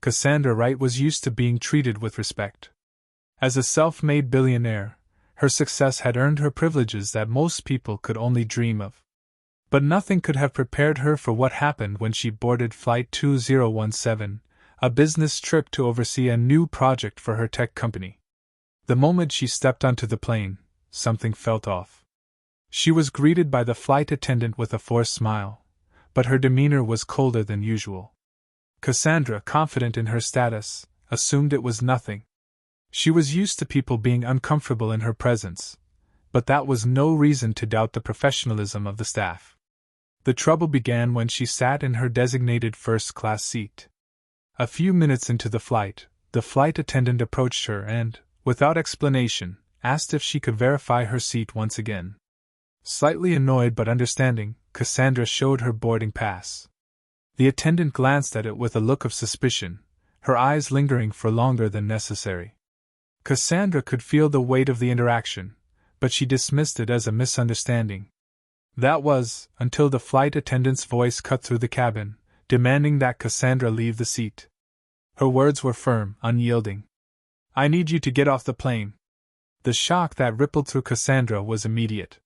Cassandra Wright was used to being treated with respect. As a self-made billionaire, her success had earned her privileges that most people could only dream of. But nothing could have prepared her for what happened when she boarded Flight 2017, a business trip to oversee a new project for her tech company. The moment she stepped onto the plane, something felt off. She was greeted by the flight attendant with a forced smile, but her demeanor was colder than usual. Cassandra, confident in her status, assumed it was nothing. She was used to people being uncomfortable in her presence, but that was no reason to doubt the professionalism of the staff. The trouble began when she sat in her designated first-class seat. A few minutes into the flight attendant approached her and, without explanation, asked if she could verify her seat once again. Slightly annoyed but understanding, Cassandra showed her boarding pass. The attendant glanced at it with a look of suspicion, her eyes lingering for longer than necessary. Cassandra could feel the weight of the interaction, but she dismissed it as a misunderstanding. That was, until the flight attendant's voice cut through the cabin, demanding that Cassandra leave the seat. Her words were firm, unyielding. "I need you to get off the plane." The shock that rippled through Cassandra was immediate.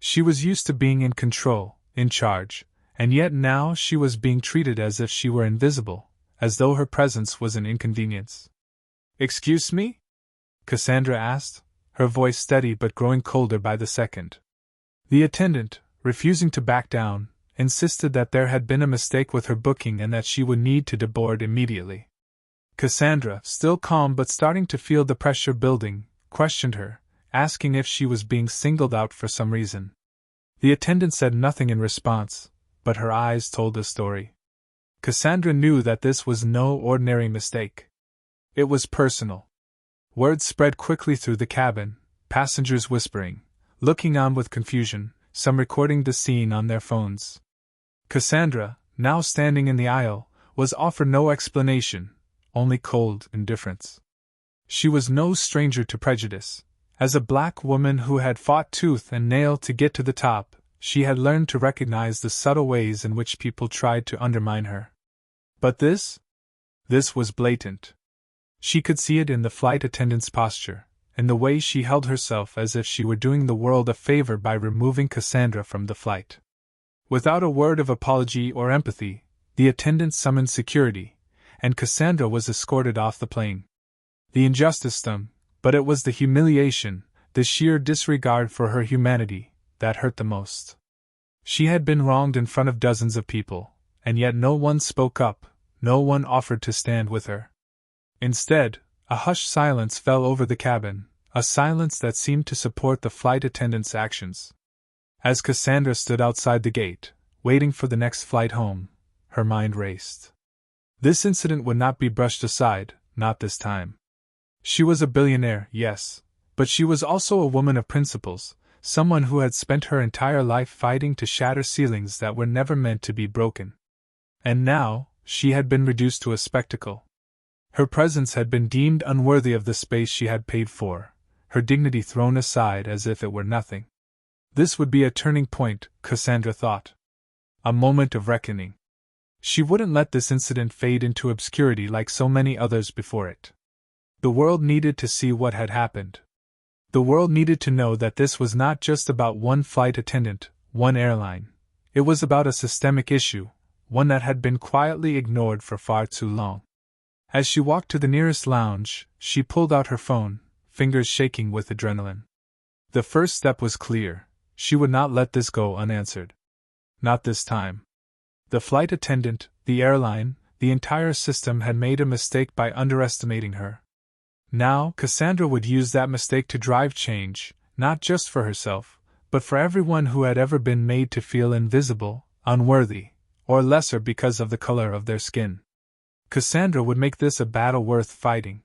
She was used to being in control, in charge, and yet now she was being treated as if she were invisible, as though her presence was an inconvenience. "Excuse me?" Cassandra asked, her voice steady but growing colder by the second. The attendant, refusing to back down, insisted that there had been a mistake with her booking and that she would need to deboard immediately. Cassandra, still calm but starting to feel the pressure building, questioned her, asking if she was being singled out for some reason. The attendant said nothing in response, but her eyes told the story. Cassandra knew that this was no ordinary mistake. It was personal. Words spread quickly through the cabin, passengers whispering, looking on with confusion, some recording the scene on their phones. Cassandra, now standing in the aisle, was offered no explanation, only cold indifference. She was no stranger to prejudice. As a black woman who had fought tooth and nail to get to the top, she had learned to recognize the subtle ways in which people tried to undermine her. But this was blatant. She could see it in the flight attendant's posture, in the way she held herself as if she were doing the world a favor by removing Cassandra from the flight. Without a word of apology or empathy, the attendant summoned security, and Cassandra was escorted off the plane. The injustice stung, but it was the humiliation, the sheer disregard for her humanity, that hurt the most. She had been wronged in front of dozens of people, and yet no one spoke up, no one offered to stand with her. Instead, a hushed silence fell over the cabin, a silence that seemed to support the flight attendant's actions. As Cassandra stood outside the gate, waiting for the next flight home, her mind raced. This incident would not be brushed aside, not this time. She was a billionaire, yes, but she was also a woman of principles, someone who had spent her entire life fighting to shatter ceilings that were never meant to be broken. And now, she had been reduced to a spectacle. Her presence had been deemed unworthy of the space she had paid for, her dignity thrown aside as if it were nothing. This would be a turning point, Cassandra thought. A moment of reckoning. She wouldn't let this incident fade into obscurity like so many others before it. The world needed to see what had happened. The world needed to know that this was not just about one flight attendant, one airline. It was about a systemic issue, one that had been quietly ignored for far too long. As she walked to the nearest lounge, she pulled out her phone, fingers shaking with adrenaline. The first step was clear. She would not let this go unanswered. Not this time. The flight attendant, the airline, the entire system had made a mistake by underestimating her. Now, Cassandra would use that mistake to drive change, not just for herself, but for everyone who had ever been made to feel invisible, unworthy, or lesser because of the color of their skin. Cassandra would make this a battle worth fighting.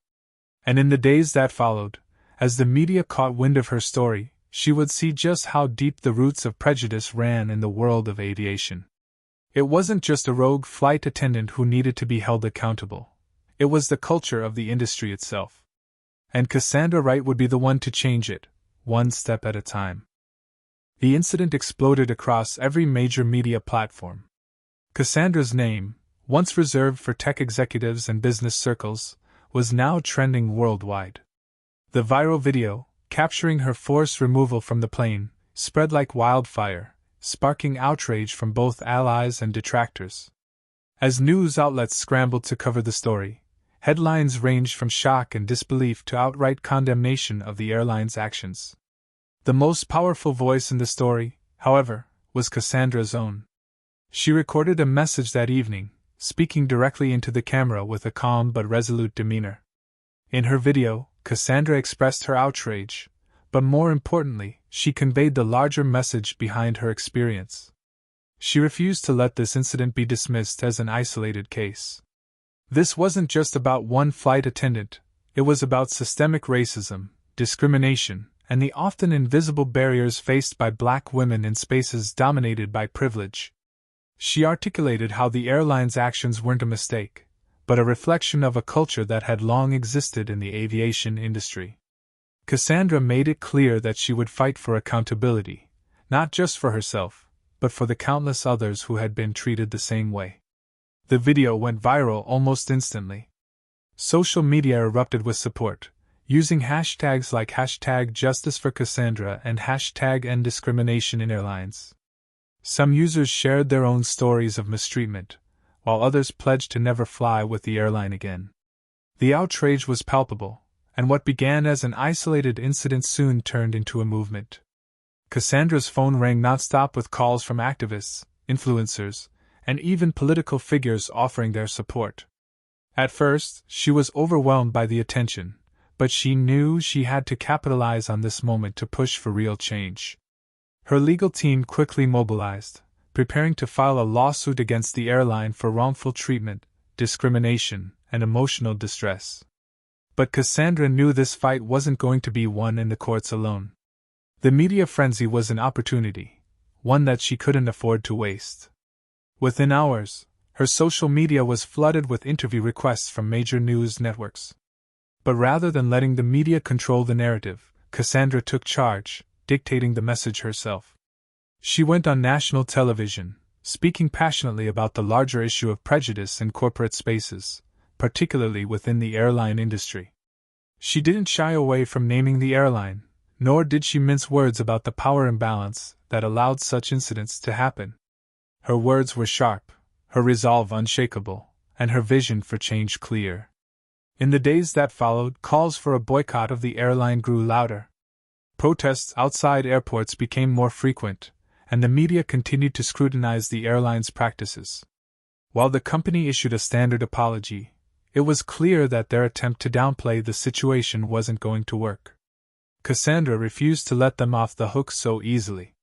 And in the days that followed, as the media caught wind of her story, she would see just how deep the roots of prejudice ran in the world of aviation. It wasn't just a rogue flight attendant who needed to be held accountable. It was the culture of the industry itself. And Cassandra Wright would be the one to change it, one step at a time. The incident exploded across every major media platform. Cassandra's name, once reserved for tech executives and business circles, was now trending worldwide. The viral video, capturing her forced removal from the plane, spread like wildfire, sparking outrage from both allies and detractors. As news outlets scrambled to cover the story, headlines ranged from shock and disbelief to outright condemnation of the airline's actions. The most powerful voice in the story, however, was Cassandra's own. She recorded a message that evening, speaking directly into the camera with a calm but resolute demeanor. In her video, Cassandra expressed her outrage, but more importantly, she conveyed the larger message behind her experience. She refused to let this incident be dismissed as an isolated case. This wasn't just about one flight attendant, it was about systemic racism, discrimination, and the often invisible barriers faced by Black women in spaces dominated by privilege. She articulated how the airline's actions weren't a mistake, but a reflection of a culture that had long existed in the aviation industry. Cassandra made it clear that she would fight for accountability, not just for herself, but for the countless others who had been treated the same way. The video went viral almost instantly. Social media erupted with support, using hashtags like #JusticeForCassandra and #EndDiscriminationInAirlines. Some users shared their own stories of mistreatment, while others pledged to never fly with the airline again. The outrage was palpable, and what began as an isolated incident soon turned into a movement. Cassandra's phone rang nonstop with calls from activists, influencers, and even political figures offering their support. At first, she was overwhelmed by the attention, but she knew she had to capitalize on this moment to push for real change. Her legal team quickly mobilized, preparing to file a lawsuit against the airline for wrongful treatment, discrimination, and emotional distress. But Cassandra knew this fight wasn't going to be won in the courts alone. The media frenzy was an opportunity, one that she couldn't afford to waste. Within hours, her social media was flooded with interview requests from major news networks. But rather than letting the media control the narrative, Cassandra took charge, dictating the message herself. She went on national television, speaking passionately about the larger issue of prejudice in corporate spaces, particularly within the airline industry. She didn't shy away from naming the airline, nor did she mince words about the power imbalance that allowed such incidents to happen. Her words were sharp, her resolve unshakable, and her vision for change clear. In the days that followed, calls for a boycott of the airline grew louder. Protests outside airports became more frequent, and the media continued to scrutinize the airline's practices. While the company issued a standard apology, it was clear that their attempt to downplay the situation wasn't going to work. Cassandra refused to let them off the hook so easily.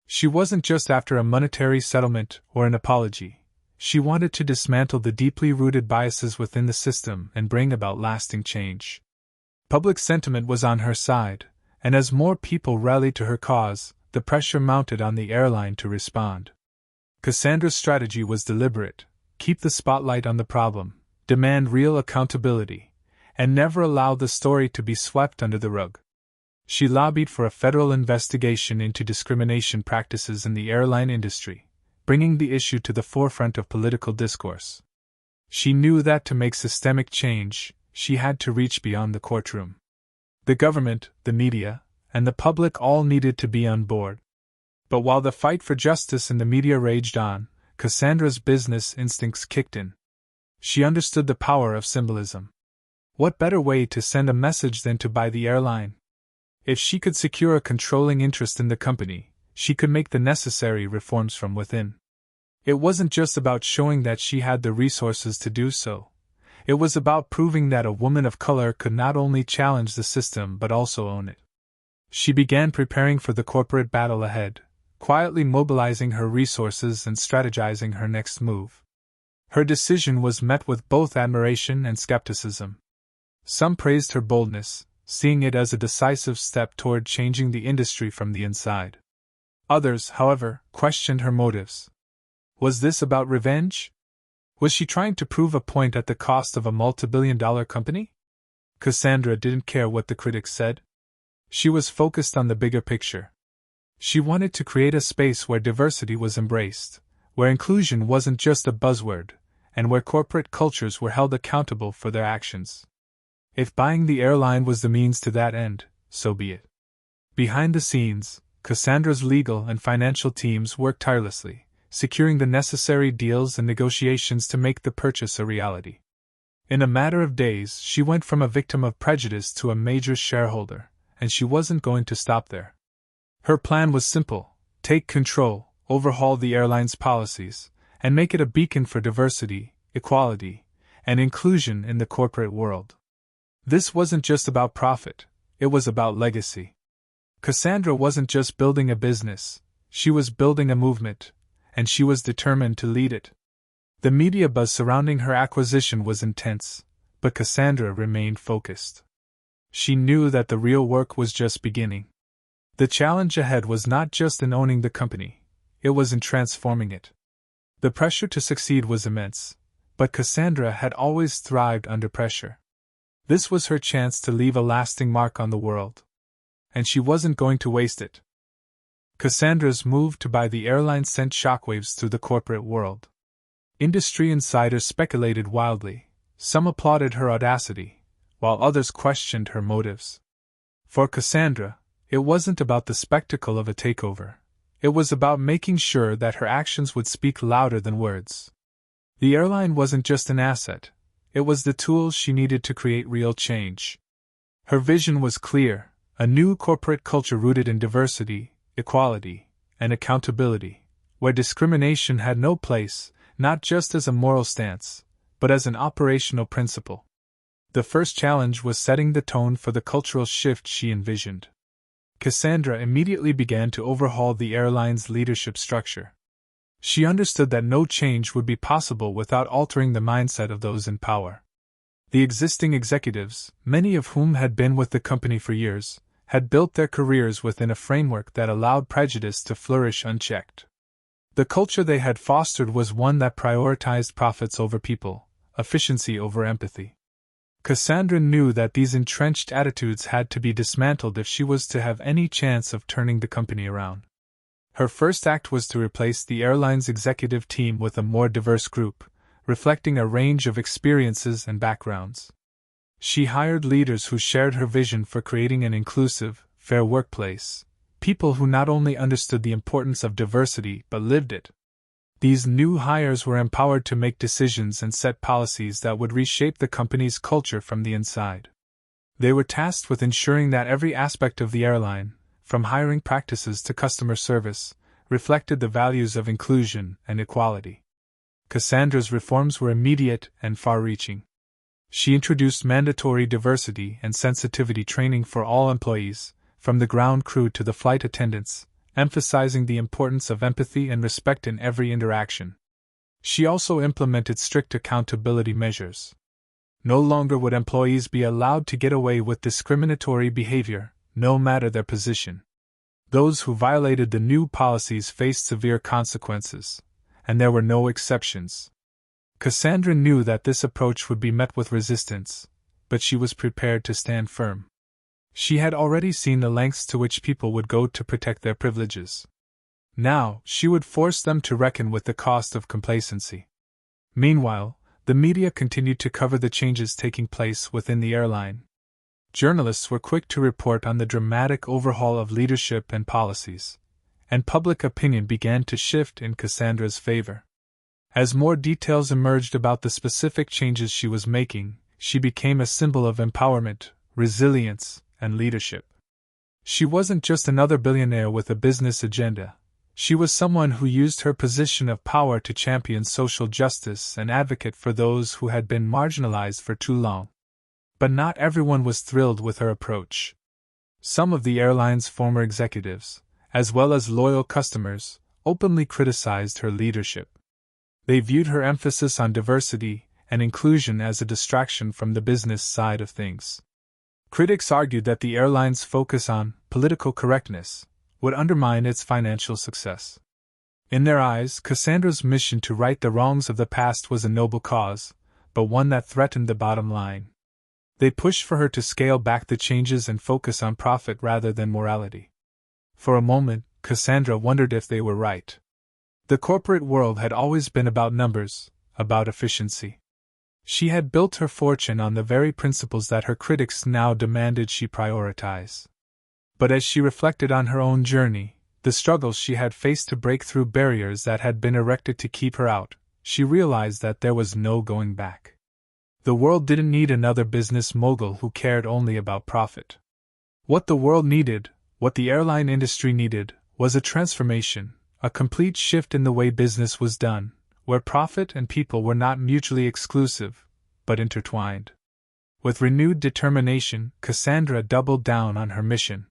She wasn't just after a monetary settlement or an apology. She wanted to dismantle the deeply rooted biases within the system and bring about lasting change. Public sentiment was on her side, and as more people rallied to her cause, the pressure mounted on the airline to respond. Cassandra's strategy was deliberate: keep the spotlight on the problem, demand real accountability, and never allow the story to be swept under the rug. She lobbied for a federal investigation into discrimination practices in the airline industry, bringing the issue to the forefront of political discourse. She knew that to make systemic change, she had to reach beyond the courtroom. The government, the media, and the public all needed to be on board. But while the fight for justice in the media raged on, Cassandra's business instincts kicked in. She understood the power of symbolism. What better way to send a message than to buy the airline? If she could secure a controlling interest in the company, she could make the necessary reforms from within. It wasn't just about showing that she had the resources to do so. It was about proving that a woman of color could not only challenge the system but also own it. She began preparing for the corporate battle ahead, quietly mobilizing her resources and strategizing her next move. Her decision was met with both admiration and skepticism. Some praised her boldness, seeing it as a decisive step toward changing the industry from the inside. Others, however, questioned her motives. Was this about revenge? Was she trying to prove a point at the cost of a multi-billion-dollar company? Cassandra didn't care what the critics said. She was focused on the bigger picture. She wanted to create a space where diversity was embraced, where inclusion wasn't just a buzzword, and where corporate cultures were held accountable for their actions. If buying the airline was the means to that end, so be it. Behind the scenes, Cassandra's legal and financial teams worked tirelessly, securing the necessary deals and negotiations to make the purchase a reality. In a matter of days, she went from a victim of prejudice to a major shareholder, and she wasn't going to stop there. Her plan was simple: take control, overhaul the airline's policies, and make it a beacon for diversity, equality, and inclusion in the corporate world. This wasn't just about profit, it was about legacy. Cassandra wasn't just building a business, she was building a movement, and she was determined to lead it. The media buzz surrounding her acquisition was intense, but Cassandra remained focused. She knew that the real work was just beginning. The challenge ahead was not just in owning the company, it was in transforming it. The pressure to succeed was immense, but Cassandra had always thrived under pressure. This was her chance to leave a lasting mark on the world. And she wasn't going to waste it. Cassandra's move to buy the airline sent shockwaves through the corporate world. Industry insiders speculated wildly. Some applauded her audacity, while others questioned her motives. For Cassandra, it wasn't about the spectacle of a takeover. It was about making sure that her actions would speak louder than words. The airline wasn't just an asset, it was the tool she needed to create real change. Her vision was clear: a new corporate culture rooted in diversity, equality, and accountability, where discrimination had no place, not just as a moral stance, but as an operational principle. The first challenge was setting the tone for the cultural shift she envisioned. Cassandra immediately began to overhaul the airline's leadership structure. She understood that no change would be possible without altering the mindset of those in power. The existing executives, many of whom had been with the company for years, had built their careers within a framework that allowed prejudice to flourish unchecked. The culture they had fostered was one that prioritized profits over people, efficiency over empathy. Cassandra knew that these entrenched attitudes had to be dismantled if she was to have any chance of turning the company around. Her first act was to replace the airline's executive team with a more diverse group, reflecting a range of experiences and backgrounds. She hired leaders who shared her vision for creating an inclusive, fair workplace, people who not only understood the importance of diversity but lived it. These new hires were empowered to make decisions and set policies that would reshape the company's culture from the inside. They were tasked with ensuring that every aspect of the airline, from hiring practices to customer service, reflected the values of inclusion and equality. Cassandra's reforms were immediate and far-reaching. She introduced mandatory diversity and sensitivity training for all employees, from the ground crew to the flight attendants, emphasizing the importance of empathy and respect in every interaction. She also implemented strict accountability measures. No longer would employees be allowed to get away with discriminatory behavior, no matter their position. Those who violated the new policies faced severe consequences, and there were no exceptions. Cassandra knew that this approach would be met with resistance, but she was prepared to stand firm. She had already seen the lengths to which people would go to protect their privileges. Now, she would force them to reckon with the cost of complacency. Meanwhile, the media continued to cover the changes taking place within the airline. Journalists were quick to report on the dramatic overhaul of leadership and policies, and public opinion began to shift in Cassandra's favor. As more details emerged about the specific changes she was making, she became a symbol of empowerment, resilience, and leadership. She wasn't just another billionaire with a business agenda. She was someone who used her position of power to champion social justice and advocate for those who had been marginalized for too long. But not everyone was thrilled with her approach. Some of the airline's former executives, as well as loyal customers, openly criticized her leadership. They viewed her emphasis on diversity and inclusion as a distraction from the business side of things. Critics argued that the airline's focus on political correctness would undermine its financial success. In their eyes, Cassandra's mission to right the wrongs of the past was a noble cause, but one that threatened the bottom line. They pushed for her to scale back the changes and focus on profit rather than morality. For a moment, Cassandra wondered if they were right. The corporate world had always been about numbers, about efficiency. She had built her fortune on the very principles that her critics now demanded she prioritize. But as she reflected on her own journey, the struggles she had faced to break through barriers that had been erected to keep her out, she realized that there was no going back. The world didn't need another business mogul who cared only about profit. What the world needed, what the airline industry needed, was a transformation, a complete shift in the way business was done, where profit and people were not mutually exclusive, but intertwined. With renewed determination, Cassandra doubled down on her mission.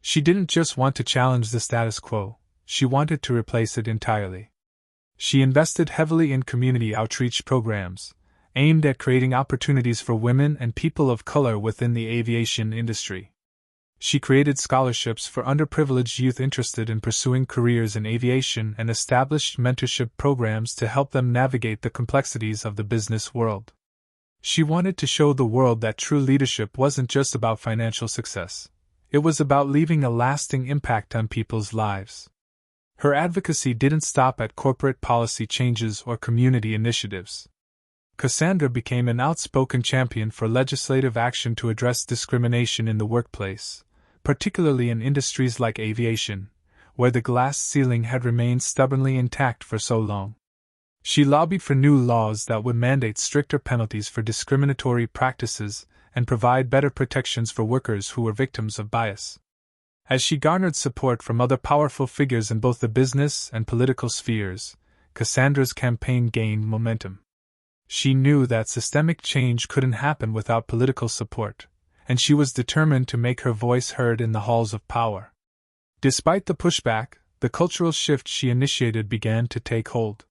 She didn't just want to challenge the status quo, she wanted to replace it entirely. She invested heavily in community outreach programs, aimed at creating opportunities for women and people of color within the aviation industry. She created scholarships for underprivileged youth interested in pursuing careers in aviation and established mentorship programs to help them navigate the complexities of the business world. She wanted to show the world that true leadership wasn't just about financial success. It was about leaving a lasting impact on people's lives. Her advocacy didn't stop at corporate policy changes or community initiatives. Cassandra became an outspoken champion for legislative action to address discrimination in the workplace, particularly in industries like aviation, where the glass ceiling had remained stubbornly intact for so long. She lobbied for new laws that would mandate stricter penalties for discriminatory practices and provide better protections for workers who were victims of bias. As she garnered support from other powerful figures in both the business and political spheres, Cassandra's campaign gained momentum. She knew that systemic change couldn't happen without political support, and she was determined to make her voice heard in the halls of power. Despite the pushback, the cultural shift she initiated began to take hold.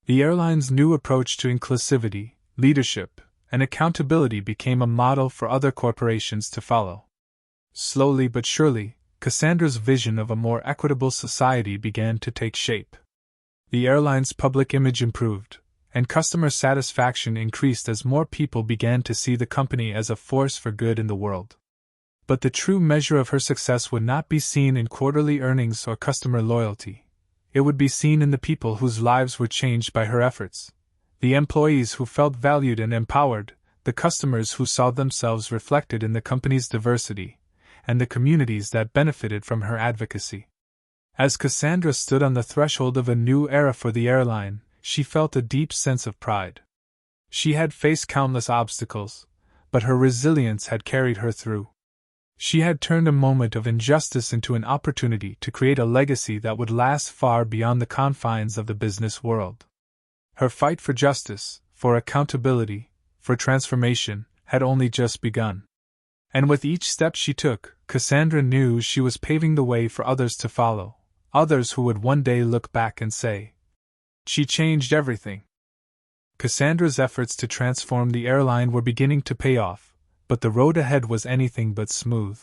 The airline's new approach to inclusivity, leadership, and accountability became a model for other corporations to follow. Slowly but surely, Cassandra's vision of a more equitable society began to take shape. The airline's public image improved, and customer satisfaction increased as more people began to see the company as a force for good in the world. But the true measure of her success would not be seen in quarterly earnings or customer loyalty. It would be seen in the people whose lives were changed by her efforts, the employees who felt valued and empowered, the customers who saw themselves reflected in the company's diversity, and the communities that benefited from her advocacy. As Cassandra stood on the threshold of a new era for the airline, she felt a deep sense of pride. She had faced countless obstacles, but her resilience had carried her through. She had turned a moment of injustice into an opportunity to create a legacy that would last far beyond the confines of the business world. Her fight for justice, for accountability, for transformation, had only just begun. And with each step she took, Cassandra knew she was paving the way for others to follow, others who would one day look back and say, "She changed everything." Cassandra's efforts to transform the airline were beginning to pay off, but the road ahead was anything but smooth.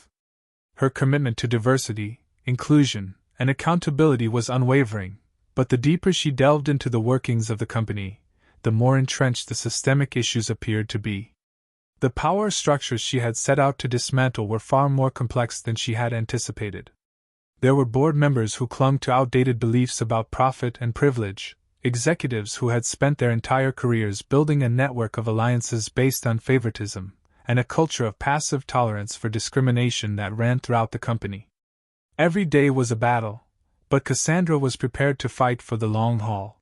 Her commitment to diversity, inclusion, and accountability was unwavering, but the deeper she delved into the workings of the company, the more entrenched the systemic issues appeared to be. The power structures she had set out to dismantle were far more complex than she had anticipated. There were board members who clung to outdated beliefs about profit and privilege, executives who had spent their entire careers building a network of alliances based on favoritism, and a culture of passive tolerance for discrimination that ran throughout the company. Every day was a battle, but Cassandra was prepared to fight for the long haul.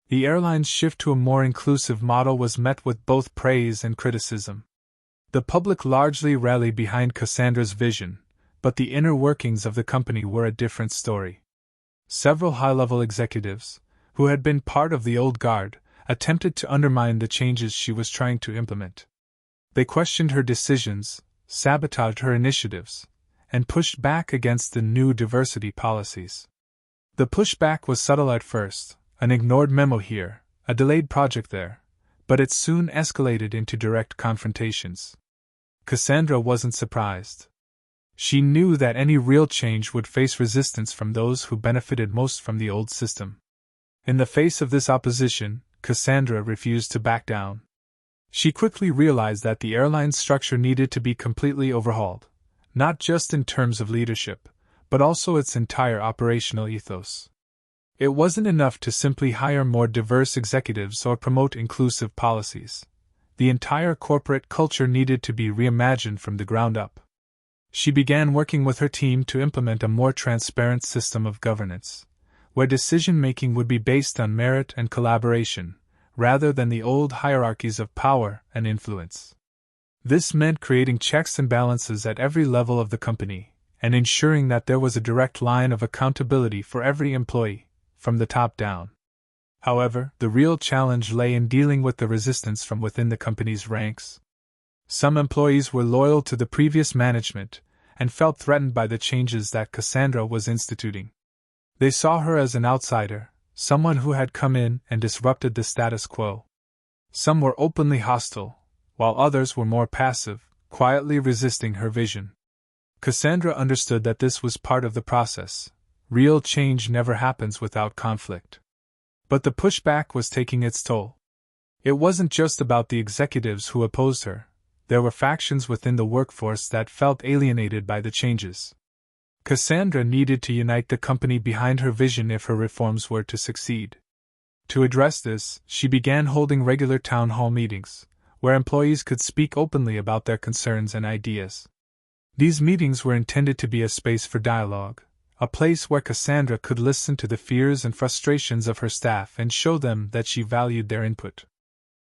The airline's shift to a more inclusive model was met with both praise and criticism. The public largely rallied behind Cassandra's vision, but the inner workings of the company were a different story. Several high-level executives, who had been part of the old guard, attempted to undermine the changes she was trying to implement. They questioned her decisions, sabotaged her initiatives, and pushed back against the new diversity policies. The pushback was subtle at first, an ignored memo here, a delayed project there, but it soon escalated into direct confrontations. Cassandra wasn't surprised. She knew that any real change would face resistance from those who benefited most from the old system. In the face of this opposition, Cassandra refused to back down. She quickly realized that the airline's structure needed to be completely overhauled, not just in terms of leadership, but also its entire operational ethos. It wasn't enough to simply hire more diverse executives or promote inclusive policies. The entire corporate culture needed to be reimagined from the ground up. She began working with her team to implement a more transparent system of governance, where decision-making would be based on merit and collaboration, rather than the old hierarchies of power and influence. This meant creating checks and balances at every level of the company, and ensuring that there was a direct line of accountability for every employee, from the top down. However, the real challenge lay in dealing with the resistance from within the company's ranks. Some employees were loyal to the previous management and felt threatened by the changes that Cassandra was instituting. They saw her as an outsider, someone who had come in and disrupted the status quo. Some were openly hostile, while others were more passive, quietly resisting her vision. Cassandra understood that this was part of the process. Real change never happens without conflict. But the pushback was taking its toll. It wasn't just about the executives who opposed her. There were factions within the workforce that felt alienated by the changes. Cassandra needed to unite the company behind her vision if her reforms were to succeed. To address this, she began holding regular town hall meetings, where employees could speak openly about their concerns and ideas. These meetings were intended to be a space for dialogue, a place where Cassandra could listen to the fears and frustrations of her staff and show them that she valued their input.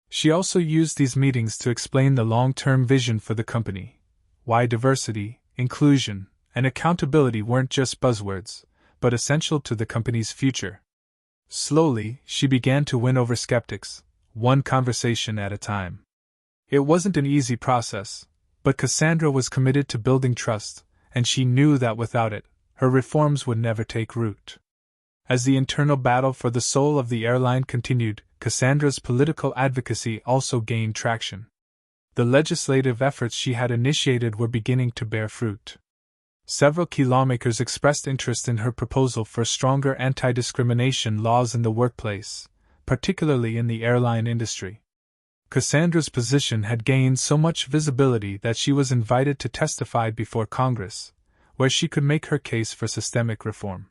She also used these meetings to explain the long-term vision for the company, why diversity, inclusion, and accountability weren't just buzzwords, but essential to the company's future. Slowly, she began to win over skeptics, one conversation at a time. It wasn't an easy process, but Cassandra was committed to building trust, and she knew that without it, her reforms would never take root. As the internal battle for the soul of the airline continued, Cassandra's political advocacy also gained traction. The legislative efforts she had initiated were beginning to bear fruit. Several key lawmakers expressed interest in her proposal for stronger anti-discrimination laws in the workplace, particularly in the airline industry. Cassandra's position had gained so much visibility that she was invited to testify before Congress, where she could make her case for systemic reform.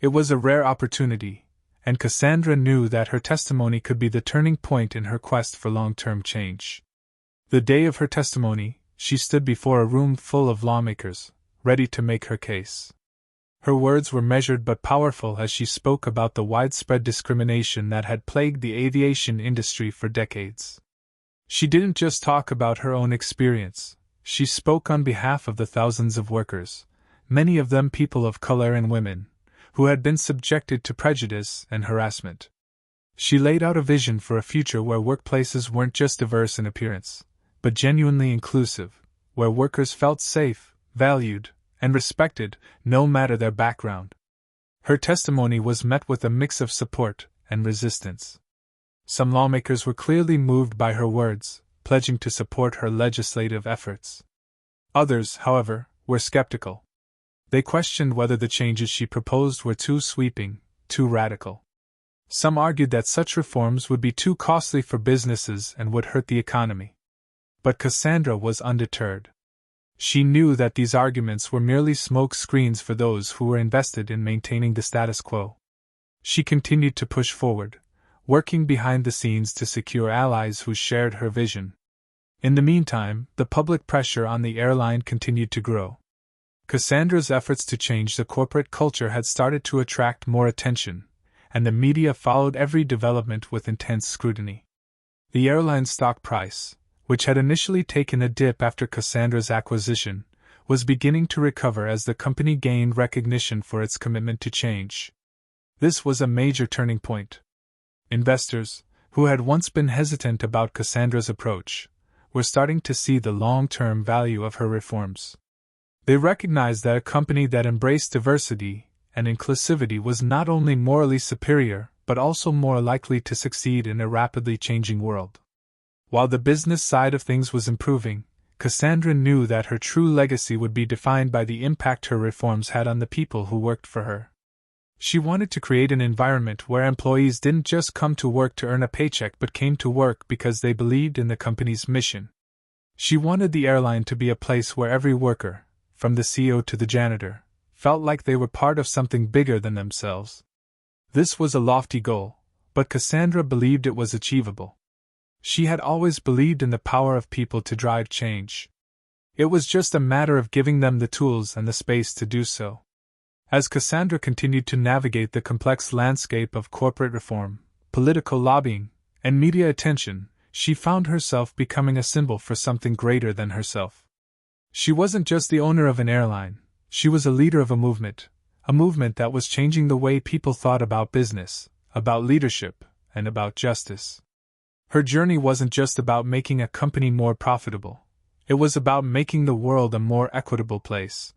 It was a rare opportunity, and Cassandra knew that her testimony could be the turning point in her quest for long-term change. The day of her testimony, she stood before a room full of lawmakers, ready to make her case. Her words were measured but powerful as she spoke about the widespread discrimination that had plagued the aviation industry for decades. She didn't just talk about her own experience, she spoke on behalf of the thousands of workers, many of them people of color and women, who had been subjected to prejudice and harassment. She laid out a vision for a future where workplaces weren't just diverse in appearance, but genuinely inclusive, where workers felt safe, valued, and respected, no matter their background. Her testimony was met with a mix of support and resistance. Some lawmakers were clearly moved by her words, pledging to support her legislative efforts. Others, however, were skeptical. They questioned whether the changes she proposed were too sweeping, too radical. Some argued that such reforms would be too costly for businesses and would hurt the economy. But Cassandra was undeterred. She knew that these arguments were merely smoke screens for those who were invested in maintaining the status quo. She continued to push forward, working behind the scenes to secure allies who shared her vision. In the meantime, the public pressure on the airline continued to grow. Cassandra's efforts to change the corporate culture had started to attract more attention, and the media followed every development with intense scrutiny. The airline's stock price, which had initially taken a dip after Cassandra's acquisition, was beginning to recover as the company gained recognition for its commitment to change. This was a major turning point. Investors, who had once been hesitant about Cassandra's approach, were starting to see the long-term value of her reforms. They recognized that a company that embraced diversity and inclusivity was not only morally superior, but also more likely to succeed in a rapidly changing world. While the business side of things was improving, Cassandra knew that her true legacy would be defined by the impact her reforms had on the people who worked for her. She wanted to create an environment where employees didn't just come to work to earn a paycheck but came to work because they believed in the company's mission. She wanted the airline to be a place where every worker, from the CEO to the janitor, felt like they were part of something bigger than themselves. This was a lofty goal, but Cassandra believed it was achievable. She had always believed in the power of people to drive change. It was just a matter of giving them the tools and the space to do so. As Cassandra continued to navigate the complex landscape of corporate reform, political lobbying, and media attention, she found herself becoming a symbol for something greater than herself. She wasn't just the owner of an airline, she was a leader of a movement that was changing the way people thought about business, about leadership, and about justice. Her journey wasn't just about making a company more profitable, it was about making the world a more equitable place.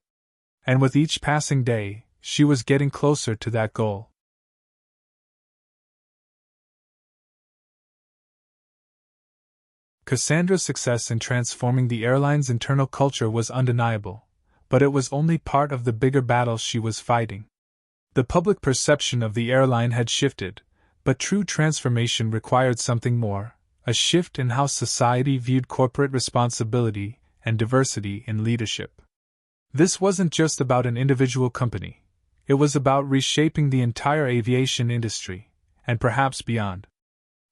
And with each passing day, she was getting closer to that goal. Cassandra's success in transforming the airline's internal culture was undeniable, but it was only part of the bigger battle she was fighting. The public perception of the airline had shifted, but true transformation required something more, a shift in how society viewed corporate responsibility and diversity in leadership. This wasn't just about an individual company, it was about reshaping the entire aviation industry, and perhaps beyond.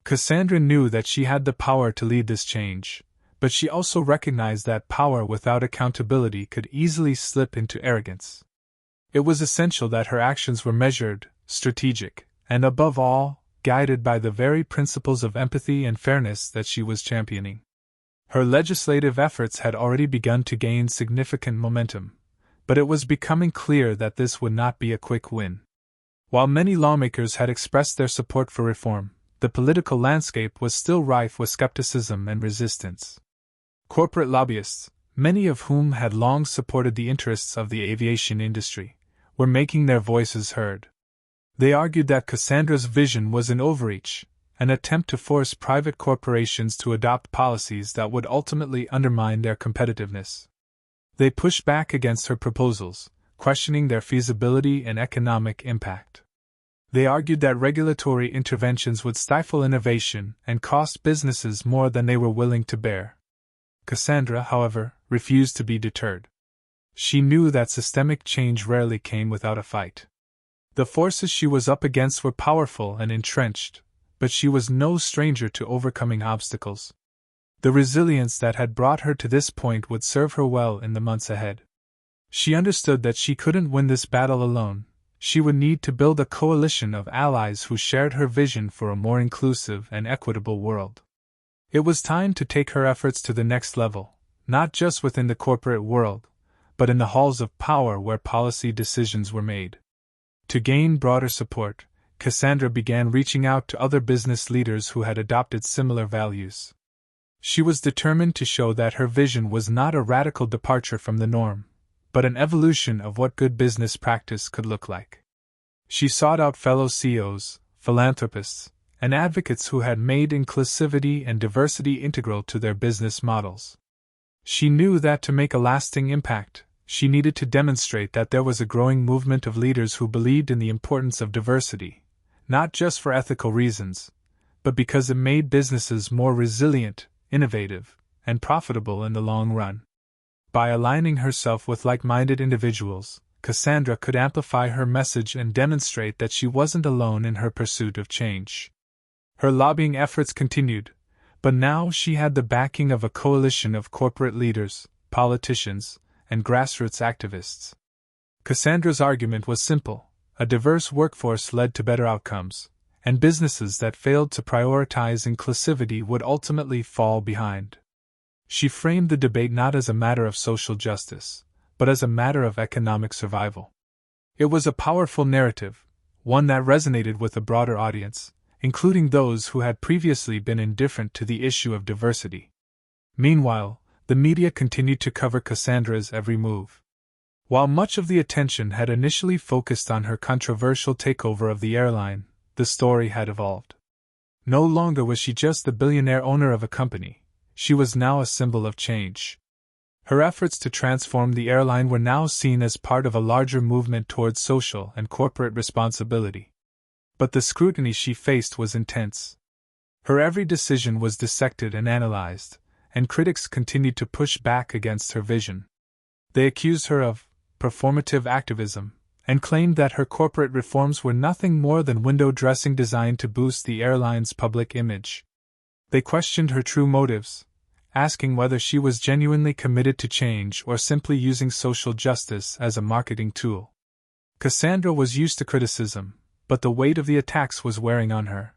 Cassandra knew that she had the power to lead this change, but she also recognized that power without accountability could easily slip into arrogance. It was essential that her actions were measured, strategic, and above all, guided by the very principles of empathy and fairness that she was championing. Her legislative efforts had already begun to gain significant momentum, but it was becoming clear that this would not be a quick win. While many lawmakers had expressed their support for reform, the political landscape was still rife with skepticism and resistance. Corporate lobbyists, many of whom had long supported the interests of the aviation industry, were making their voices heard. They argued that Cassandra's vision was an overreach, an attempt to force private corporations to adopt policies that would ultimately undermine their competitiveness. They pushed back against her proposals, questioning their feasibility and economic impact. They argued that regulatory interventions would stifle innovation and cost businesses more than they were willing to bear. Cassandra, however, refused to be deterred. She knew that systemic change rarely came without a fight. The forces she was up against were powerful and entrenched, but she was no stranger to overcoming obstacles. The resilience that had brought her to this point would serve her well in the months ahead. She understood that she couldn't win this battle alone. She would need to build a coalition of allies who shared her vision for a more inclusive and equitable world. It was time to take her efforts to the next level, not just within the corporate world, but in the halls of power where policy decisions were made. To gain broader support, Cassandra began reaching out to other business leaders who had adopted similar values. She was determined to show that her vision was not a radical departure from the norm, but an evolution of what good business practice could look like. She sought out fellow CEOs, philanthropists, and advocates who had made inclusivity and diversity integral to their business models. She knew that to make a lasting impact, she needed to demonstrate that there was a growing movement of leaders who believed in the importance of diversity, not just for ethical reasons, but because it made businesses more resilient, innovative, and profitable in the long run. By aligning herself with like-minded individuals, Cassandra could amplify her message and demonstrate that she wasn't alone in her pursuit of change. Her lobbying efforts continued, but now she had the backing of a coalition of corporate leaders, politicians, and grassroots activists. Cassandra's argument was simple: a diverse workforce led to better outcomes, and businesses that failed to prioritize inclusivity would ultimately fall behind. She framed the debate not as a matter of social justice, but as a matter of economic survival. It was a powerful narrative, one that resonated with a broader audience, including those who had previously been indifferent to the issue of diversity. Meanwhile, the media continued to cover Cassandra's every move. While much of the attention had initially focused on her controversial takeover of the airline, the story had evolved. No longer was she just the billionaire owner of a company. She was now a symbol of change. Her efforts to transform the airline were now seen as part of a larger movement towards social and corporate responsibility. But the scrutiny she faced was intense. Her every decision was dissected and analyzed, and critics continued to push back against her vision. They accused her of performative activism, and claimed that her corporate reforms were nothing more than window dressing designed to boost the airline's public image. They questioned her true motives, asking whether she was genuinely committed to change or simply using social justice as a marketing tool. Cassandra was used to criticism, but the weight of the attacks was wearing on her.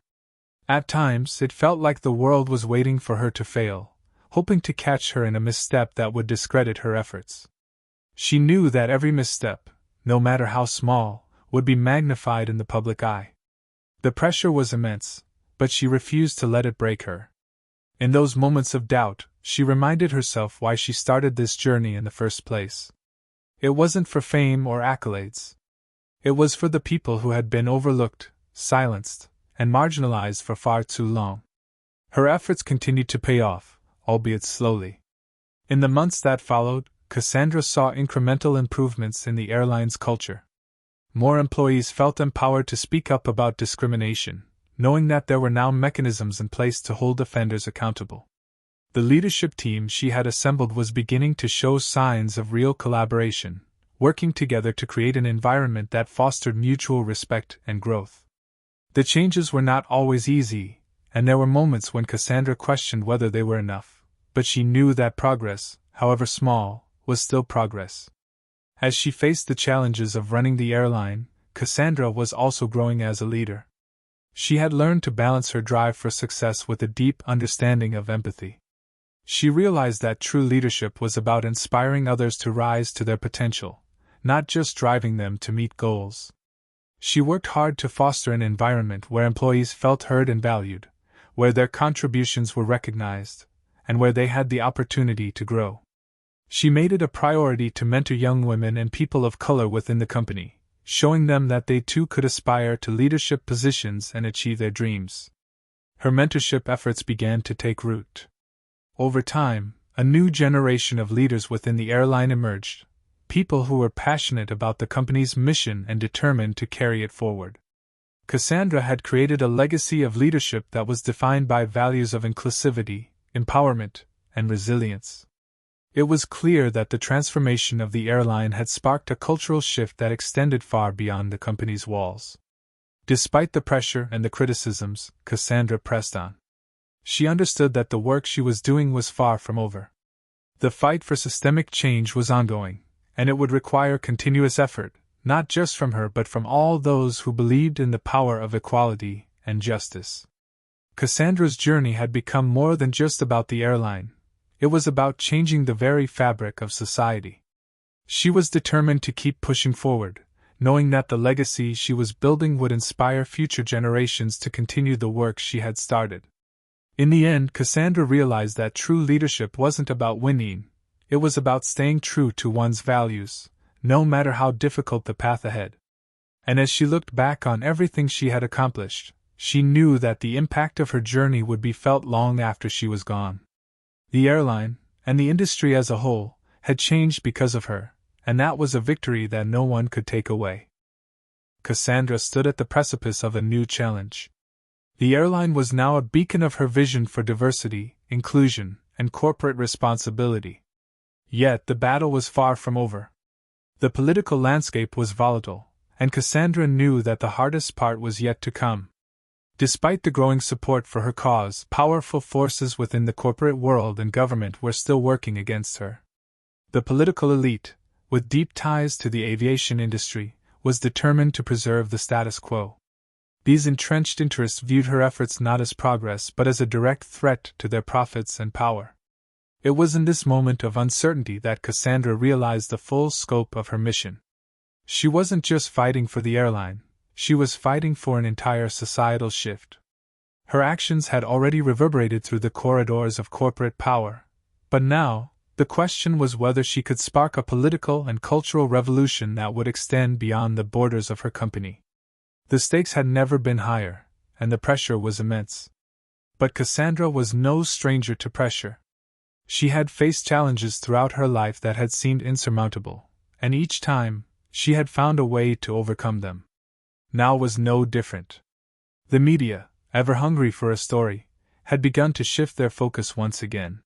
At times, it felt like the world was waiting for her to fail, hoping to catch her in a misstep that would discredit her efforts. She knew that every misstep, no matter how small, would be magnified in the public eye. The pressure was immense, but she refused to let it break her. In those moments of doubt, she reminded herself why she started this journey in the first place. It wasn't for fame or accolades. It was for the people who had been overlooked, silenced, and marginalized for far too long. Her efforts continued to pay off, albeit slowly. In the months that followed, Cassandra saw incremental improvements in the airline's culture. More employees felt empowered to speak up about discrimination, knowing that there were now mechanisms in place to hold offenders accountable. The leadership team she had assembled was beginning to show signs of real collaboration, working together to create an environment that fostered mutual respect and growth. The changes were not always easy, and there were moments when Cassandra questioned whether they were enough, but she knew that progress, however small, was still progress. As she faced the challenges of running the airline, Cassandra was also growing as a leader. She had learned to balance her drive for success with a deep understanding of empathy. She realized that true leadership was about inspiring others to rise to their potential, not just driving them to meet goals. She worked hard to foster an environment where employees felt heard and valued, where their contributions were recognized, and where they had the opportunity to grow. She made it a priority to mentor young women and people of color within the company, showing them that they too could aspire to leadership positions and achieve their dreams. Her mentorship efforts began to take root. Over time, a new generation of leaders within the airline emerged, people who were passionate about the company's mission and determined to carry it forward. Cassandra had created a legacy of leadership that was defined by values of inclusivity, empowerment, and resilience. It was clear that the transformation of the airline had sparked a cultural shift that extended far beyond the company's walls. Despite the pressure and the criticisms, Cassandra pressed on. She understood that the work she was doing was far from over. The fight for systemic change was ongoing, and it would require continuous effort, not just from her but from all those who believed in the power of equality and justice. Cassandra's journey had become more than just about the airline. It was about changing the very fabric of society. She was determined to keep pushing forward, knowing that the legacy she was building would inspire future generations to continue the work she had started. In the end, Cassandra realized that true leadership wasn't about winning, it was about staying true to one's values, no matter how difficult the path ahead. And as she looked back on everything she had accomplished, she knew that the impact of her journey would be felt long after she was gone. The airline, and the industry as a whole, had changed because of her, and that was a victory that no one could take away. Cassandra stood at the precipice of a new challenge. The airline was now a beacon of her vision for diversity, inclusion, and corporate responsibility. Yet the battle was far from over. The political landscape was volatile, and Cassandra knew that the hardest part was yet to come. Despite the growing support for her cause, powerful forces within the corporate world and government were still working against her. The political elite, with deep ties to the aviation industry, was determined to preserve the status quo. These entrenched interests viewed her efforts not as progress but as a direct threat to their profits and power. It was in this moment of uncertainty that Cassandra realized the full scope of her mission. She wasn't just fighting for the airline, she was fighting for an entire societal shift. Her actions had already reverberated through the corridors of corporate power, but now, the question was whether she could spark a political and cultural revolution that would extend beyond the borders of her company. The stakes had never been higher, and the pressure was immense. But Cassandra was no stranger to pressure. She had faced challenges throughout her life that had seemed insurmountable, and each time, she had found a way to overcome them. Now was no different. The media, ever hungry for a story, had begun to shift their focus once again.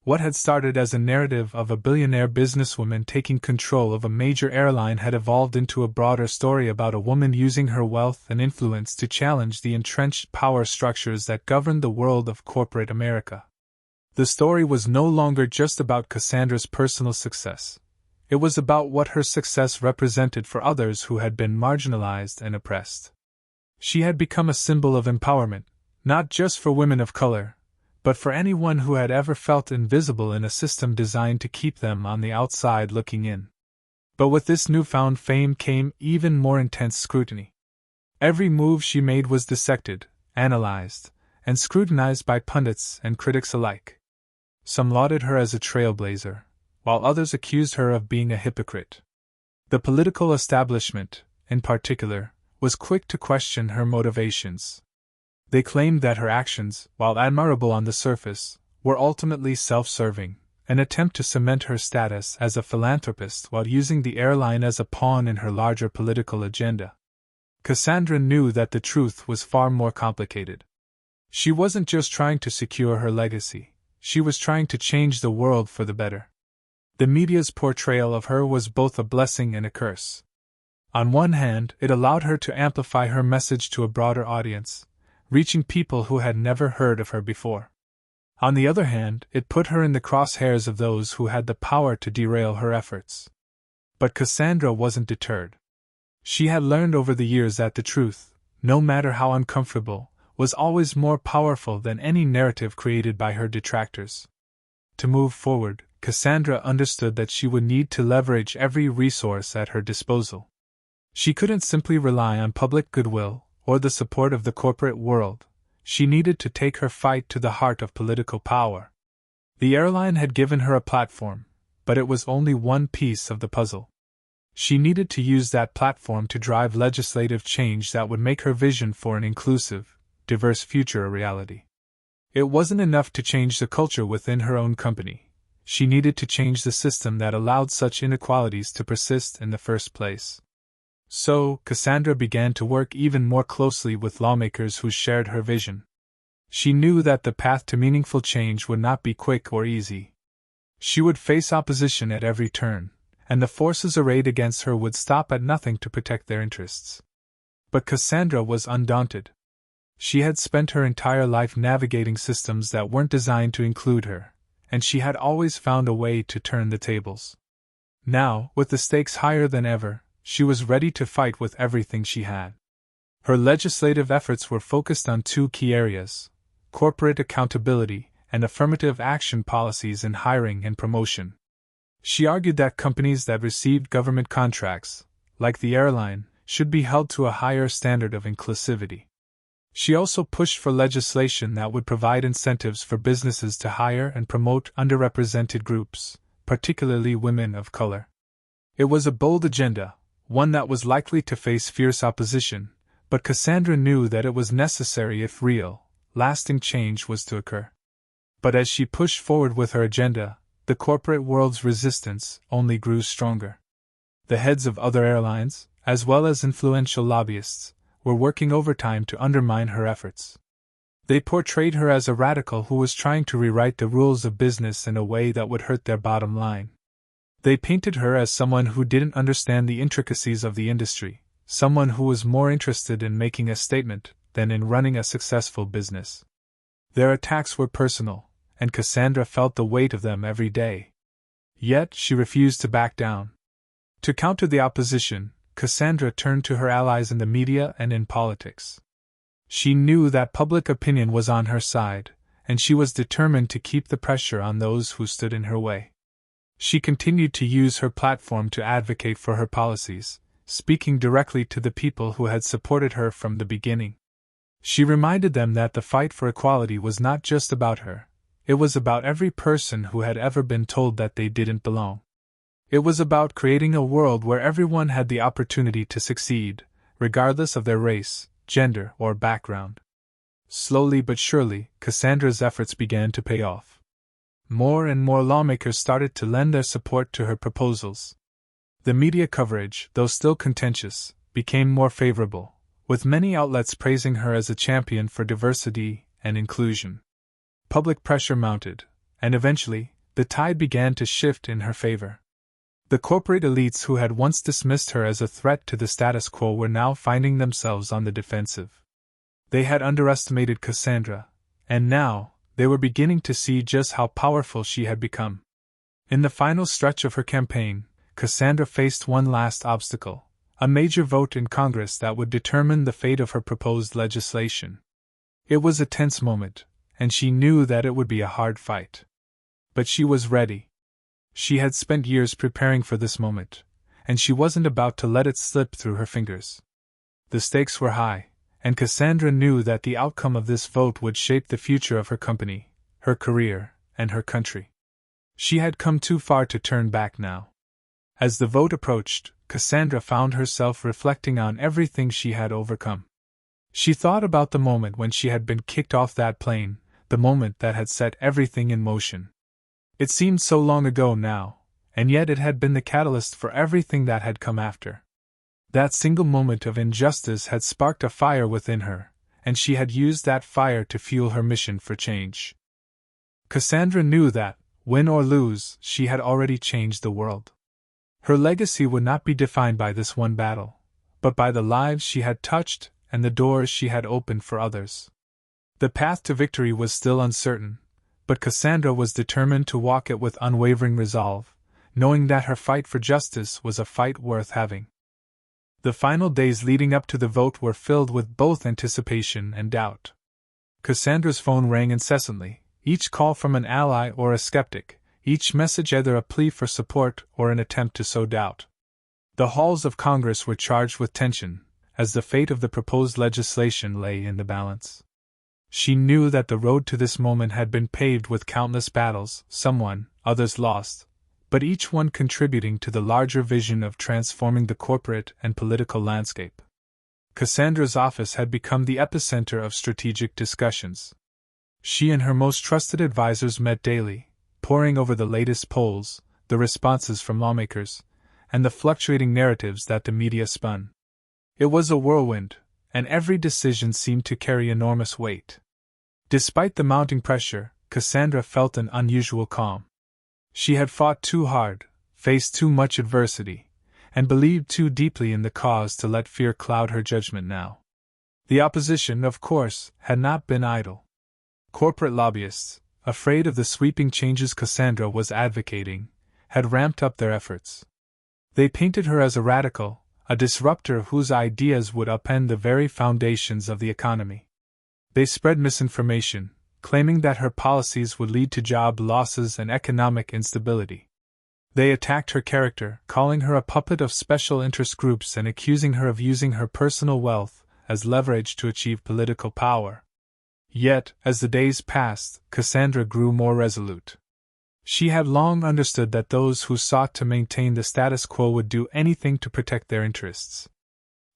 What had started as a narrative of a billionaire businesswoman taking control of a major airline had evolved into a broader story about a woman using her wealth and influence to challenge the entrenched power structures that governed the world of corporate America. The story was no longer just about Cassandra's personal success. It was about what her success represented for others who had been marginalized and oppressed. She had become a symbol of empowerment, not just for women of color, but for anyone who had ever felt invisible in a system designed to keep them on the outside looking in. But with this newfound fame came even more intense scrutiny. Every move she made was dissected, analyzed, and scrutinized by pundits and critics alike. Some lauded her as a trailblazer, while others accused her of being a hypocrite. The political establishment, in particular, was quick to question her motivations. They claimed that her actions, while admirable on the surface, were ultimately self-serving, an attempt to cement her status as a philanthropist while using the airline as a pawn in her larger political agenda. Cassandra knew that the truth was far more complicated. She wasn't just trying to secure her legacy, she was trying to change the world for the better. The media's portrayal of her was both a blessing and a curse. On one hand, it allowed her to amplify her message to a broader audience, reaching people who had never heard of her before. On the other hand, it put her in the crosshairs of those who had the power to derail her efforts. But Cassandra wasn't deterred. She had learned over the years that the truth, no matter how uncomfortable, was always more powerful than any narrative created by her detractors. To move forward, Cassandra understood that she would need to leverage every resource at her disposal. She couldn't simply rely on public goodwill or the support of the corporate world. She needed to take her fight to the heart of political power. The airline had given her a platform, but it was only one piece of the puzzle. She needed to use that platform to drive legislative change that would make her vision for an inclusive, diverse future a reality. It wasn't enough to change the culture within her own company. She needed to change the system that allowed such inequalities to persist in the first place. So, Cassandra began to work even more closely with lawmakers who shared her vision. She knew that the path to meaningful change would not be quick or easy. She would face opposition at every turn, and the forces arrayed against her would stop at nothing to protect their interests. But Cassandra was undaunted. She had spent her entire life navigating systems that weren't designed to include her, and she had always found a way to turn the tables. Now, with the stakes higher than ever, she was ready to fight with everything she had. Her legislative efforts were focused on two key areas: corporate accountability and affirmative action policies in hiring and promotion. She argued that companies that received government contracts, like the airline, should be held to a higher standard of inclusivity. She also pushed for legislation that would provide incentives for businesses to hire and promote underrepresented groups, particularly women of color. It was a bold agenda, one that was likely to face fierce opposition, but Cassandra knew that it was necessary if real, lasting change was to occur. But as she pushed forward with her agenda, the corporate world's resistance only grew stronger. The heads of other airlines, as well as influential lobbyists, were working overtime to undermine her efforts. They portrayed her as a radical who was trying to rewrite the rules of business in a way that would hurt their bottom line. They painted her as someone who didn't understand the intricacies of the industry, someone who was more interested in making a statement than in running a successful business. Their attacks were personal, and Cassandra felt the weight of them every day. Yet she refused to back down. To counter the opposition, Cassandra turned to her allies in the media and in politics. She knew that public opinion was on her side, and she was determined to keep the pressure on those who stood in her way. She continued to use her platform to advocate for her policies, speaking directly to the people who had supported her from the beginning. She reminded them that the fight for equality was not just about her, it was about every person who had ever been told that they didn't belong. It was about creating a world where everyone had the opportunity to succeed, regardless of their race, gender, or background. Slowly but surely, Cassandra's efforts began to pay off. More and more lawmakers started to lend their support to her proposals. The media coverage, though still contentious, became more favorable, with many outlets praising her as a champion for diversity and inclusion. Public pressure mounted, and eventually, the tide began to shift in her favor. The corporate elites who had once dismissed her as a threat to the status quo were now finding themselves on the defensive. They had underestimated Cassandra, and now, they were beginning to see just how powerful she had become. In the final stretch of her campaign, Cassandra faced one last obstacle, a major vote in Congress that would determine the fate of her proposed legislation. It was a tense moment, and she knew that it would be a hard fight. But she was ready. She had spent years preparing for this moment, and she wasn't about to let it slip through her fingers. The stakes were high, and Cassandra knew that the outcome of this vote would shape the future of her company, her career, and her country. She had come too far to turn back now. As the vote approached, Cassandra found herself reflecting on everything she had overcome. She thought about the moment when she had been kicked off that plane, the moment that had set everything in motion. It seemed so long ago now, and yet it had been the catalyst for everything that had come after. That single moment of injustice had sparked a fire within her, and she had used that fire to fuel her mission for change. Cassandra knew that, win or lose, she had already changed the world. Her legacy would not be defined by this one battle, but by the lives she had touched and the doors she had opened for others. The path to victory was still uncertain, but Cassandra was determined to walk it with unwavering resolve, knowing that her fight for justice was a fight worth having. The final days leading up to the vote were filled with both anticipation and doubt. Cassandra's phone rang incessantly, each call from an ally or a skeptic, each message either a plea for support or an attempt to sow doubt. The halls of Congress were charged with tension, as the fate of the proposed legislation lay in the balance. She knew that the road to this moment had been paved with countless battles, some won, others lost, but each one contributing to the larger vision of transforming the corporate and political landscape. Cassandra's office had become the epicenter of strategic discussions. She and her most trusted advisors met daily, poring over the latest polls, the responses from lawmakers, and the fluctuating narratives that the media spun. It was a whirlwind, and every decision seemed to carry enormous weight. Despite the mounting pressure, Cassandra felt an unusual calm. She had fought too hard, faced too much adversity, and believed too deeply in the cause to let fear cloud her judgment now. The opposition, of course, had not been idle. Corporate lobbyists, afraid of the sweeping changes Cassandra was advocating, had ramped up their efforts. They painted her as a radical, a disruptor whose ideas would upend the very foundations of the economy. They spread misinformation, claiming that her policies would lead to job losses and economic instability. They attacked her character, calling her a puppet of special interest groups and accusing her of using her personal wealth as leverage to achieve political power. Yet, as the days passed, Cassandra grew more resolute. She had long understood that those who sought to maintain the status quo would do anything to protect their interests.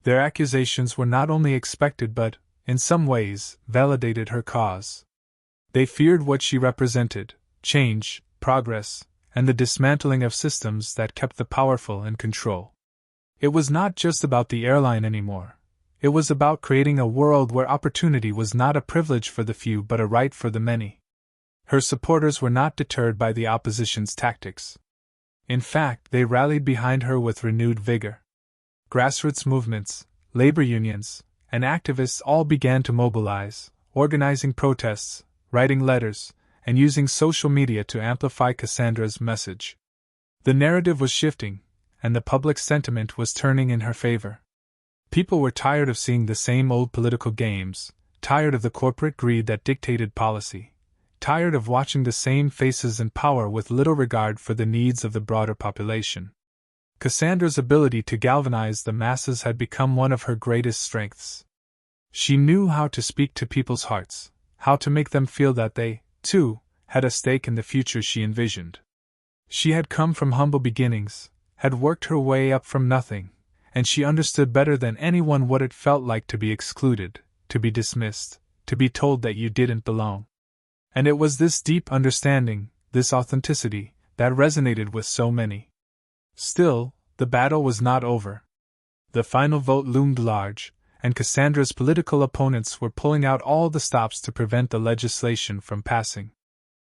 Their accusations were not only expected but, in some ways, validated her cause. They feared what she represented: change, progress, and the dismantling of systems that kept the powerful in control. It was not just about the airline anymore. It was about creating a world where opportunity was not a privilege for the few but a right for the many. Her supporters were not deterred by the opposition's tactics. In fact, they rallied behind her with renewed vigor. Grassroots movements, labor unions, and activists all began to mobilize, organizing protests, writing letters, and using social media to amplify Cassandra's message. The narrative was shifting, and the public sentiment was turning in her favor. People were tired of seeing the same old political games, tired of the corporate greed that dictated policy, tired of watching the same faces in power with little regard for the needs of the broader population. Cassandra's ability to galvanize the masses had become one of her greatest strengths. She knew how to speak to people's hearts, how to make them feel that they, too, had a stake in the future she envisioned. She had come from humble beginnings, had worked her way up from nothing, and she understood better than anyone what it felt like to be excluded, to be dismissed, to be told that you didn't belong. And it was this deep understanding, this authenticity, that resonated with so many. Still, the battle was not over. The final vote loomed large, and Cassandra's political opponents were pulling out all the stops to prevent the legislation from passing.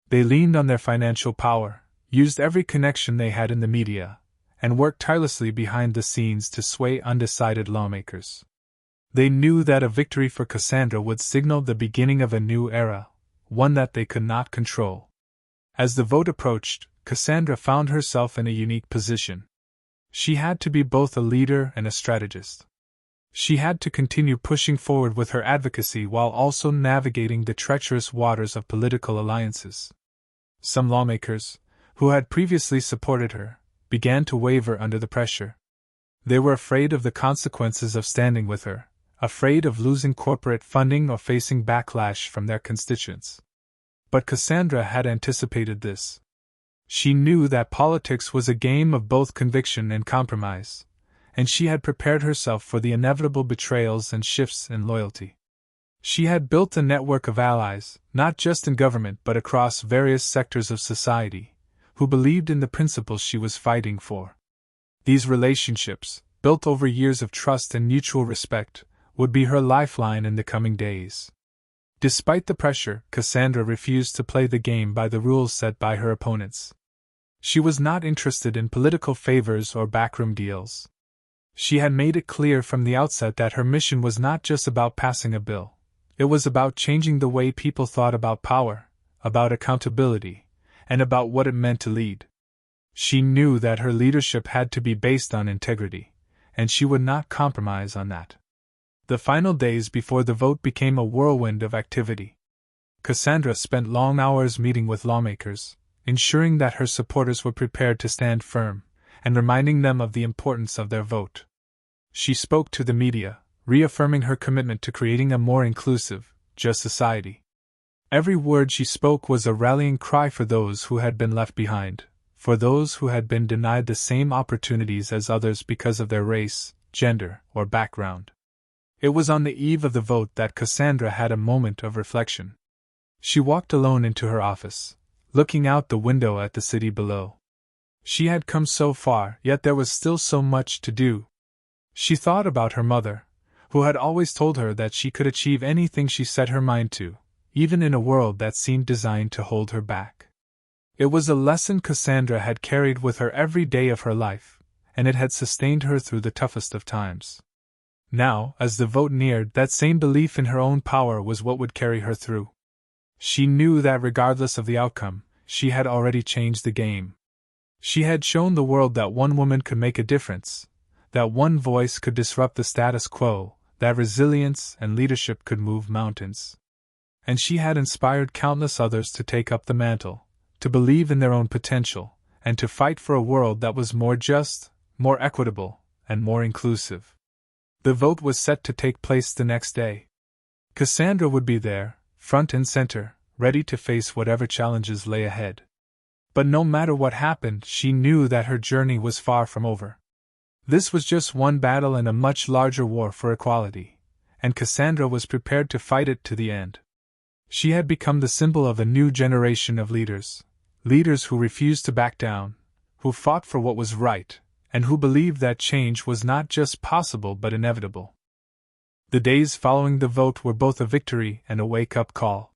They leaned on their financial power, used every connection they had in the media, and worked tirelessly behind the scenes to sway undecided lawmakers. They knew that a victory for Cassandra would signal the beginning of a new era, one that they could not control. As the vote approached, Cassandra found herself in a unique position. She had to be both a leader and a strategist. She had to continue pushing forward with her advocacy while also navigating the treacherous waters of political alliances. Some lawmakers, who had previously supported her, began to waver under the pressure. They were afraid of the consequences of standing with her, afraid of losing corporate funding or facing backlash from their constituents. But Cassandra had anticipated this. She knew that politics was a game of both conviction and compromise, and she had prepared herself for the inevitable betrayals and shifts in loyalty. She had built a network of allies, not just in government but across various sectors of society, who believed in the principles she was fighting for. These relationships, built over years of trust and mutual respect, would be her lifeline in the coming days. Despite the pressure, Cassandra refused to play the game by the rules set by her opponents. She was not interested in political favors or backroom deals. She had made it clear from the outset that her mission was not just about passing a bill. It was about changing the way people thought about power, about accountability, and about what it meant to lead. She knew that her leadership had to be based on integrity, and she would not compromise on that. The final days before the vote became a whirlwind of activity. Cassandra spent long hours meeting with lawmakers, ensuring that her supporters were prepared to stand firm, and reminding them of the importance of their vote. She spoke to the media, reaffirming her commitment to creating a more inclusive, just society. Every word she spoke was a rallying cry for those who had been left behind, for those who had been denied the same opportunities as others because of their race, gender, or background. It was on the eve of the vote that Cassandra had a moment of reflection. She walked alone into her office, looking out the window at the city below. She had come so far, yet there was still so much to do. She thought about her mother, who had always told her that she could achieve anything she set her mind to, even in a world that seemed designed to hold her back. It was a lesson Cassandra had carried with her every day of her life, and it had sustained her through the toughest of times. Now, as the vote neared, that same belief in her own power was what would carry her through. She knew that regardless of the outcome, she had already changed the game. She had shown the world that one woman could make a difference, that one voice could disrupt the status quo, that resilience and leadership could move mountains. And she had inspired countless others to take up the mantle, to believe in their own potential, and to fight for a world that was more just, more equitable, and more inclusive. The vote was set to take place the next day. Cassandra would be there, front and center, ready to face whatever challenges lay ahead. But no matter what happened, she knew that her journey was far from over. This was just one battle in a much larger war for equality, and Cassandra was prepared to fight it to the end. She had become the symbol of a new generation of leaders who refused to back down, who fought for what was right, and who believed that change was not just possible but inevitable. The days following the vote were both a victory and a wake-up call.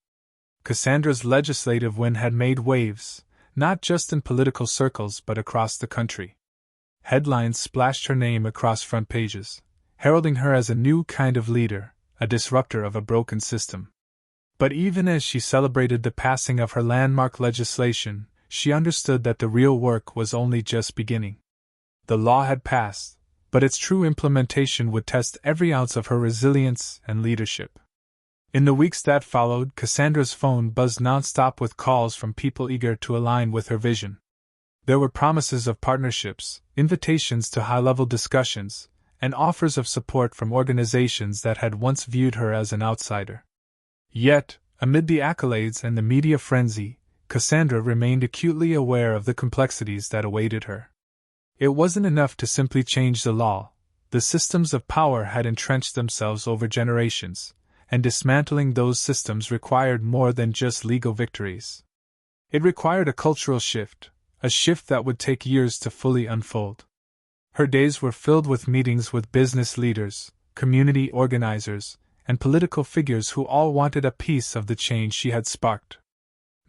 Cassandra's legislative win had made waves, not just in political circles but across the country. Headlines splashed her name across front pages, heralding her as a new kind of leader, a disruptor of a broken system. But even as she celebrated the passing of her landmark legislation, she understood that the real work was only just beginning. The law had passed, but its true implementation would test every ounce of her resilience and leadership. In the weeks that followed, Cassandra's phone buzzed nonstop with calls from people eager to align with her vision. There were promises of partnerships, invitations to high-level discussions, and offers of support from organizations that had once viewed her as an outsider. Yet, amid the accolades and the media frenzy, Cassandra remained acutely aware of the complexities that awaited her. It wasn't enough to simply change the law. The systems of power had entrenched themselves over generations, and dismantling those systems required more than just legal victories. It required a cultural shift, a shift that would take years to fully unfold. Her days were filled with meetings with business leaders, community organizers, and political figures who all wanted a piece of the change she had sparked.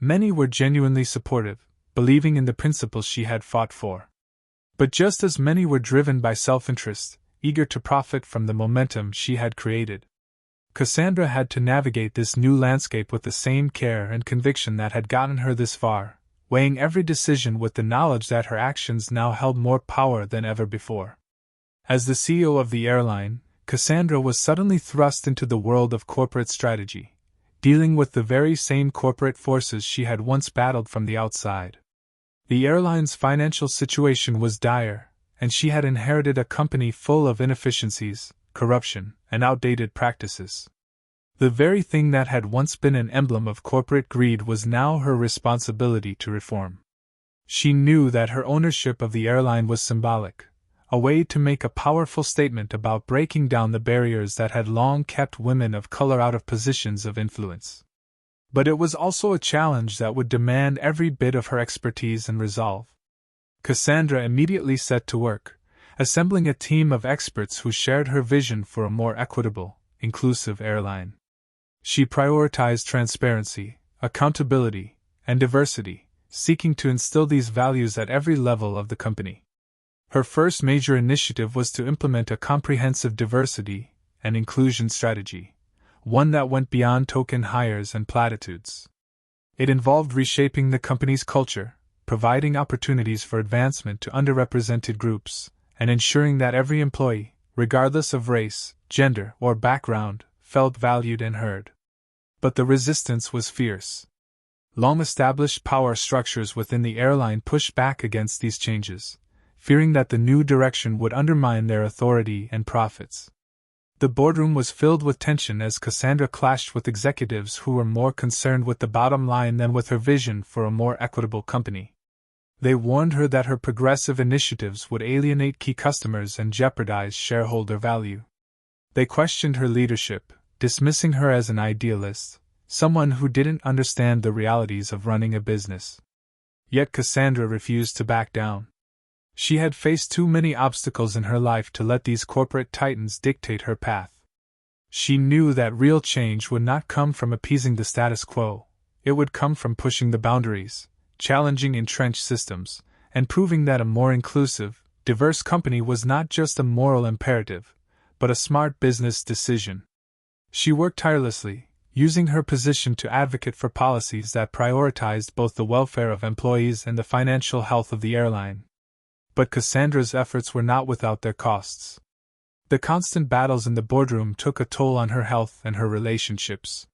Many were genuinely supportive, believing in the principles she had fought for. But just as many were driven by self-interest, eager to profit from the momentum she had created. Cassandra had to navigate this new landscape with the same care and conviction that had gotten her this far, weighing every decision with the knowledge that her actions now held more power than ever before. As the CEO of the airline, Cassandra was suddenly thrust into the world of corporate strategy, dealing with the very same corporate forces she had once battled from the outside. The airline's financial situation was dire, and she had inherited a company full of inefficiencies, corruption, and outdated practices. The very thing that had once been an emblem of corporate greed was now her responsibility to reform. She knew that her ownership of the airline was symbolic, a way to make a powerful statement about breaking down the barriers that had long kept women of color out of positions of influence. But it was also a challenge that would demand every bit of her expertise and resolve. Cassandra immediately set to work, assembling a team of experts who shared her vision for a more equitable, inclusive airline. She prioritized transparency, accountability, and diversity, seeking to instill these values at every level of the company. Her first major initiative was to implement a comprehensive diversity and inclusion strategy, one that went beyond token hires and platitudes. It involved reshaping the company's culture, providing opportunities for advancement to underrepresented groups, and ensuring that every employee, regardless of race, gender, or background, felt valued and heard. But the resistance was fierce. Long-established power structures within the airline pushed back against these changes, fearing that the new direction would undermine their authority and profits. The boardroom was filled with tension as Cassandra clashed with executives who were more concerned with the bottom line than with her vision for a more equitable company. They warned her that her progressive initiatives would alienate key customers and jeopardize shareholder value. They questioned her leadership, dismissing her as an idealist, someone who didn't understand the realities of running a business. Yet Cassandra refused to back down. She had faced too many obstacles in her life to let these corporate titans dictate her path. She knew that real change would not come from appeasing the status quo, it would come from pushing the boundaries, challenging entrenched systems, and proving that a more inclusive, diverse company was not just a moral imperative, but a smart business decision. She worked tirelessly, using her position to advocate for policies that prioritized both the welfare of employees and the financial health of the airline. But Cassandra's efforts were not without their costs. The constant battles in the boardroom took a toll on her health and her relationships.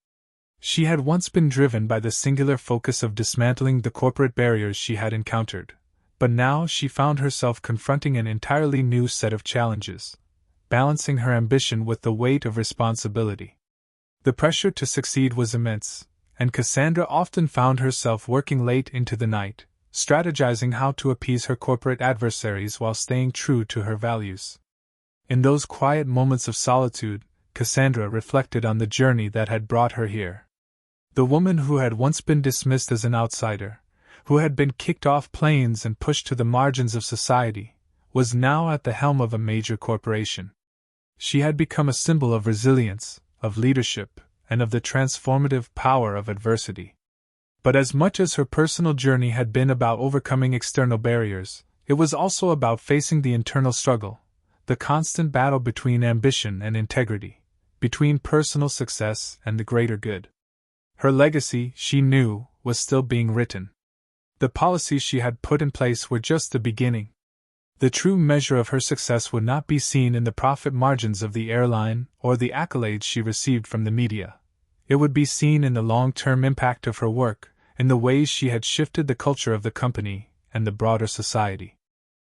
She had once been driven by the singular focus of dismantling the corporate barriers she had encountered, but now she found herself confronting an entirely new set of challenges, balancing her ambition with the weight of responsibility. The pressure to succeed was immense, and Cassandra often found herself working late into the night, strategizing how to appease her corporate adversaries while staying true to her values. In those quiet moments of solitude, Cassandra reflected on the journey that had brought her here. The woman who had once been dismissed as an outsider, who had been kicked off planes and pushed to the margins of society, was now at the helm of a major corporation. She had become a symbol of resilience, of leadership, and of the transformative power of adversity. But as much as her personal journey had been about overcoming external barriers, it was also about facing the internal struggle, the constant battle between ambition and integrity, between personal success and the greater good. Her legacy, she knew, was still being written. The policies she had put in place were just the beginning. The true measure of her success would not be seen in the profit margins of the airline or the accolades she received from the media. It would be seen in the long-term impact of her work, in the ways she had shifted the culture of the company and the broader society.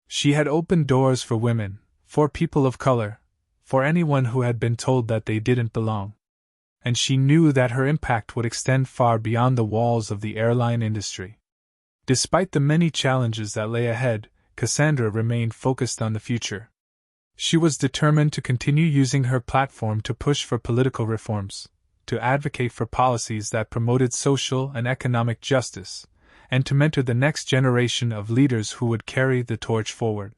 She had opened doors for women, for people of color, for anyone who had been told that they didn't belong. And she knew that her impact would extend far beyond the walls of the airline industry. Despite the many challenges that lay ahead, Cassandra remained focused on the future. She was determined to continue using her platform to push for political reforms, to advocate for policies that promoted social and economic justice, and to mentor the next generation of leaders who would carry the torch forward.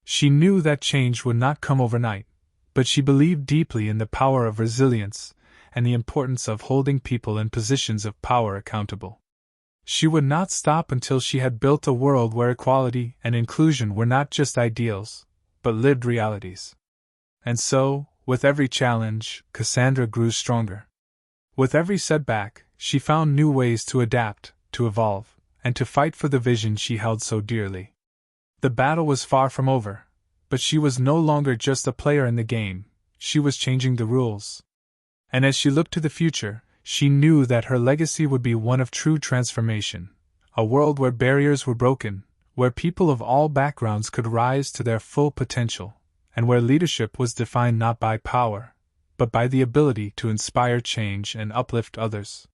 She knew that change would not come overnight, but she believed deeply in the power of resilience and the importance of holding people in positions of power accountable. She would not stop until she had built a world where equality and inclusion were not just ideals, but lived realities. And so, with every challenge, Cassandra grew stronger. With every setback, she found new ways to adapt, to evolve, and to fight for the vision she held so dearly. The battle was far from over, but she was no longer just a player in the game, she was changing the rules. And as she looked to the future, she knew that her legacy would be one of true transformation, a world where barriers were broken, where people of all backgrounds could rise to their full potential, and where leadership was defined not by power, but by the ability to inspire change and uplift others.